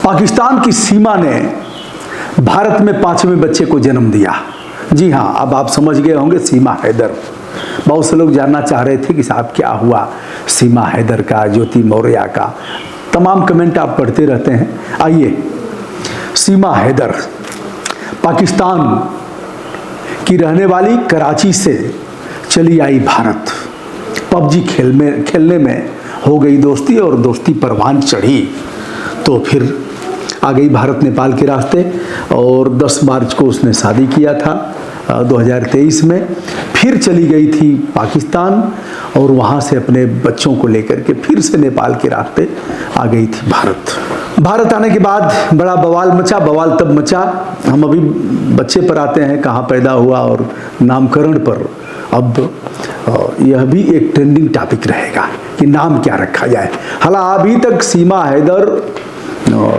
पाकिस्तान की सीमा ने भारत में 5वें बच्चे को जन्म दिया। जी हाँ, अब आप समझ गए होंगे सीमा हैदर। बहुत से लोग जानना चाह रहे थे कि साहब क्या हुआ सीमा हैदर का, ज्योति मौर्य का। तमाम कमेंट आप पढ़ते रहते हैं। आइए, सीमा हैदर पाकिस्तान की रहने वाली, कराची से चली आई भारत। पबजी खेलने में हो गई दोस्ती और दोस्ती परवान चढ़ी तो फिर आ गई भारत नेपाल के रास्ते। और 10 मार्च को उसने शादी किया था 2023 में। फिर चली गई थी पाकिस्तान और वहाँ से अपने बच्चों को लेकर के फिर से नेपाल के रास्ते आ गई थी भारत आने के बाद बड़ा बवाल मचा। बवाल तब मचा, हम अभी बच्चे पर आते हैं, कहाँ पैदा हुआ और नामकरण पर। अब यह भी एक ट्रेंडिंग टॉपिक रहेगा कि नाम क्या रखा जाए। हालांकि अभी तक सीमा हैदर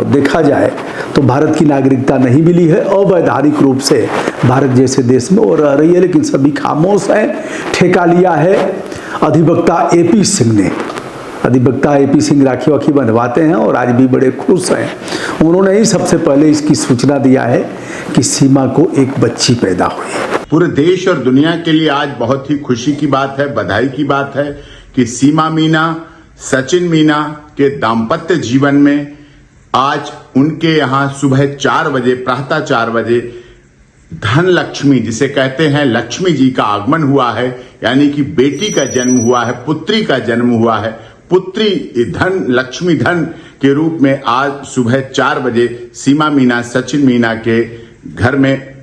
देखा जाए तो भारत की नागरिकता नहीं मिली है। अवैधानिक रूप से भारत जैसे देश में वो रह रही है, लेकिन सभी खामोश हैं। ठेका लिया है अधिवक्ता एपी सिंह ने। अधिवक्ता एपी सिंह राखी वाखी बंधवाते हैं और आज भी बड़े खुश हैं। उन्होंने ही सबसे पहले इसकी सूचना दिया है कि सीमा को एक बच्ची पैदा हुई। पूरे देश और दुनिया के लिए आज बहुत ही खुशी की बात है, बधाई की बात है कि सीमा मीना, सचिन मीना के दाम्पत्य जीवन में आज उनके यहाँ सुबह 4 बजे, प्रातः 4 बजे धन लक्ष्मी, जिसे कहते हैं लक्ष्मी जी का आगमन हुआ है। यानी कि बेटी का जन्म हुआ है, पुत्री का जन्म हुआ है। पुत्री धन, लक्ष्मी धन के रूप में आज सुबह 4 बजे सीमा मीना, सचिन मीना के घर में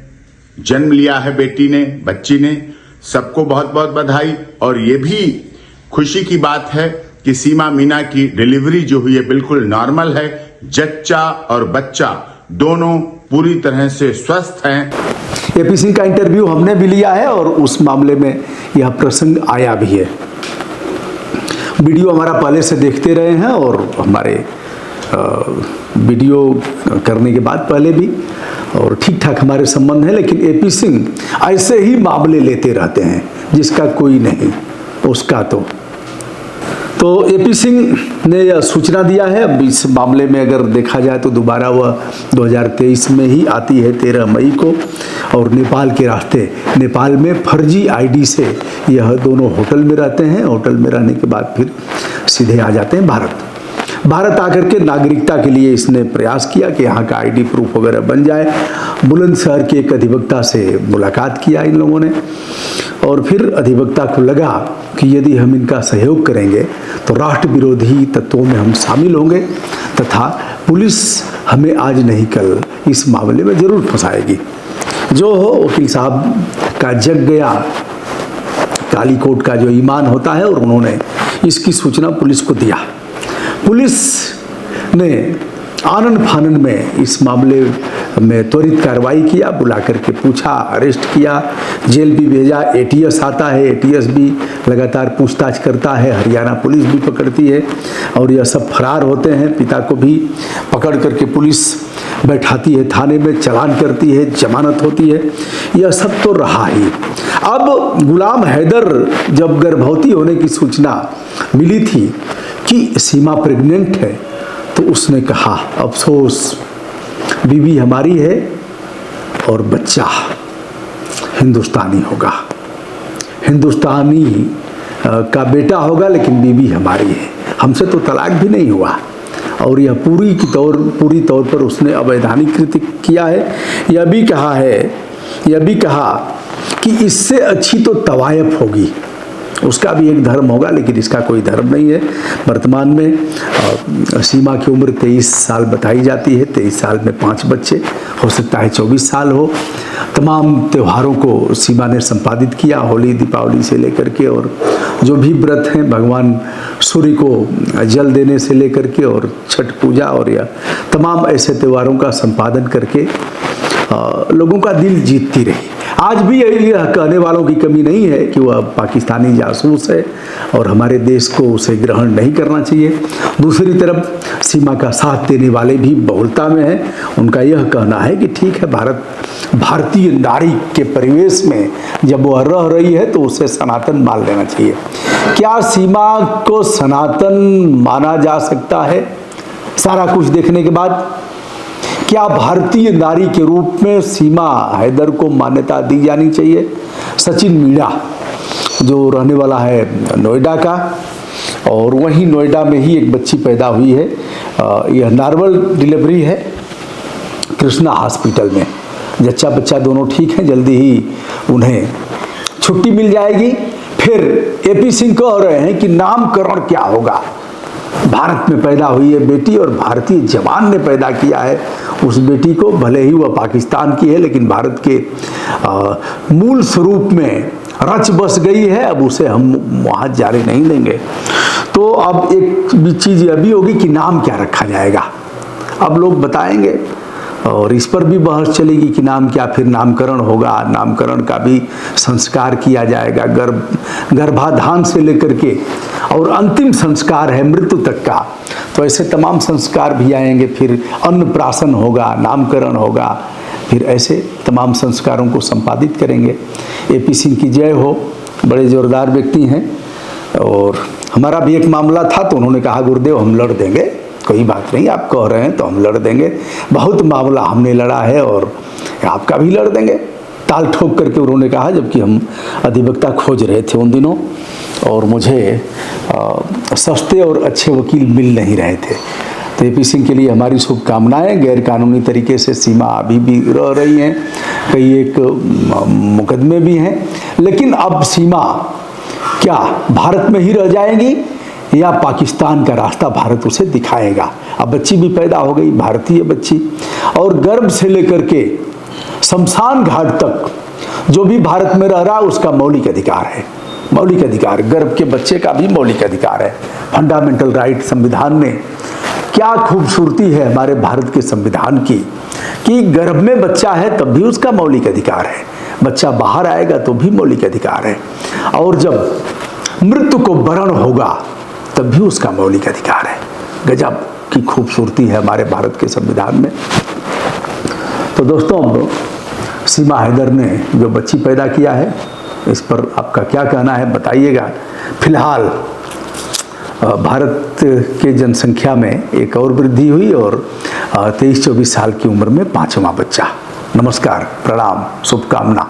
जन्म लिया है बेटी ने, बच्ची ने। सबको बहुत बहुत बधाई। और ये भी खुशी की बात है कि सीमा मीना की डिलीवरी जो हुई है बिल्कुल नॉर्मल है। जच्चा और बच्चा दोनों पूरी तरह से स्वस्थ हैं। एपी सिंह का इंटरव्यू हमने भी लिया है और उस मामले में यह प्रसंग आया भी है। वीडियो हमारा पहले से देखते रहे हैं और हमारे वीडियो करने के बाद पहले भी और ठीक ठाक हमारे संबंध है। लेकिन एपी सिंह ऐसे ही मामले लेते रहते हैं, जिसका कोई नहीं उसका तो एपी सिंह ने यह सूचना दिया है। अब इस मामले में अगर देखा जाए तो दोबारा वह 2023 में ही आती है 13 मई को और नेपाल के रास्ते, नेपाल में फर्जी आईडी से यह दोनों होटल में रहते हैं। होटल में रहने के बाद फिर सीधे आ जाते हैं भारत आकर के नागरिकता के लिए इसने प्रयास किया कि यहाँ का आईडी प्रूफ वगैरह बन जाए। बुलंदशहर के एक अधिवक्ता से मुलाकात किया इन लोगों ने और फिर अधिवक्ता को लगा कि यदि हम इनका सहयोग करेंगे तो राष्ट्र विरोधी तत्वों में हम शामिल होंगे तथा पुलिस हमें आज नहीं कल इस मामले में जरूर फंसाएगी। जो हो, वकील साहब का जग गया काली कोट का जो ईमान होता है और उन्होंने इसकी सूचना पुलिस को दिया। पुलिस ने आनन फानन में इस मामले में त्वरित कार्रवाई किया, बुला करके पूछा, अरेस्ट किया, जेल भी भेजा। एटीएस आता है, एटीएस भी लगातार पूछताछ करता है, हरियाणा पुलिस भी पकड़ती है और यह सब फरार होते हैं। पिता को भी पकड़ करके पुलिस बैठाती है थाने में, चालान करती है, जमानत होती है। यह सब तो रहा ही। अब गुलाम हैदर जब गर्भवती होने की सूचना मिली थी कि सीमा प्रेग्नेंट है तो उसने कहा अफसोस, बीवी हमारी है और बच्चा हिंदुस्तानी होगा, हिंदुस्तानी का बेटा होगा, लेकिन बीवी हमारी है। हमसे तो तलाक भी नहीं हुआ। और यह पूरी तौर पर उसने अवैधानिक कृत्य किया है। यह भी कहा कि इससे अच्छी तो तवायफ होगी, उसका भी एक धर्म होगा, लेकिन इसका कोई धर्म नहीं है। वर्तमान में सीमा की उम्र 23 साल बताई जाती है। 23 साल में 5 बच्चे, हो सकता है 24 साल हो। तमाम त्योहारों को सीमा ने संपादित किया, होली दीपावली से लेकर के और जो भी व्रत हैं, भगवान सूर्य को जल देने से लेकर के और छठ पूजा और यह तमाम ऐसे त्योहारों का संपादन करके लोगों का दिल जीतती रही। आज भी यह कहने वालों की कमी नहीं है कि वह पाकिस्तानी जासूस है और हमारे देश को उसे ग्रहण नहीं करना चाहिए। दूसरी तरफ सीमा का साथ देने वाले भी बहुलता में हैं। उनका यह कहना है कि ठीक है, भारतीय नारी के परिवेश में जब वह रह रही है तो उसे सनातन मान लेना चाहिए। क्या सीमा को सनातन माना जा सकता है? सारा कुछ देखने के बाद क्या भारतीय नारी के रूप में सीमा हैदर को मान्यता दी जानी चाहिए? सचिन मीणा जो रहने वाला है नोएडा का, और वहीं नोएडा में ही एक बच्ची पैदा हुई है। यह नॉर्मल डिलीवरी है कृष्णा हॉस्पिटल में। जच्चा बच्चा दोनों ठीक हैं, जल्दी ही उन्हें छुट्टी मिल जाएगी। फिर एपी सिंह कह रहे हैं कि नामकरण क्या होगा? भारत में पैदा हुई है बेटी और भारतीय जवान ने पैदा किया है उस बेटी को, भले ही वह पाकिस्तान की है लेकिन भारत के मूल स्वरूप में रच बस गई है। अब उसे हम वहाँ जारी नहीं देंगे। तो अब एक भी चीज़ यह भी होगी कि नाम क्या रखा जाएगा, अब लोग बताएंगे और इस पर भी बहस चलेगी कि नाम क्या, फिर नामकरण होगा, नामकरण का भी संस्कार किया जाएगा, गर्भाधान से लेकर के और अंतिम संस्कार है मृत्यु तक का, तो ऐसे तमाम संस्कार भी आएंगे। फिर अन्नप्राशन होगा, नामकरण होगा, फिर ऐसे तमाम संस्कारों को संपादित करेंगे। एपी सिंह की जय हो, बड़े जोरदार व्यक्ति हैं। और हमारा भी एक मामला था तो उन्होंने कहा गुरुदेव हम लड़ देंगे, कोई बात नहीं, आप कह रहे हैं तो हम लड़ देंगे। बहुत मामला हमने लड़ा है और आपका भी लड़ देंगे, ताल ठोक करके उन्होंने कहा, जबकि हम अधिवक्ता खोज रहे थे उन दिनों और मुझे सस्ते और अच्छे वकील मिल नहीं रहे थे। तो एपी सिंह के लिए हमारी शुभकामनाएं। गैर कानूनी तरीके से सीमा अभी भी रह रही हैं, कई एक मुकदमे भी हैं, लेकिन अब सीमा क्या भारत में ही रह जाएगी या पाकिस्तान का रास्ता भारत उसे दिखाएगा? अब बच्ची भी पैदा हो गई, भारतीय बच्ची, और गर्भ से लेकर के शमशान घाट तक जो भी भारत में रह रहा है उसका मौलिक अधिकार है। मौलिक अधिकार, गर्भ के बच्चे का भी मौलिक अधिकार है, फंडामेंटल राइट संविधान में। क्या खूबसूरती है हमारे भारत के संविधान की कि गर्भ में बच्चा है तब भी उसका मौलिक अधिकार है, बच्चा बाहर आएगा तो भी मौलिक अधिकार है, और जब मृत्यु को वरण होगा तब भी उसका मौलिक अधिकार है। गजब की खूबसूरती है हमारे भारत के संविधान में। तो दोस्तों, अब सीमा हैदर ने जो बच्ची पैदा किया है इस पर आपका क्या कहना है बताइएगा। फिलहाल भारत के जनसंख्या में एक और वृद्धि हुई और 23-24 साल की उम्र में 5वां बच्चा। नमस्कार, प्रणाम, शुभकामना।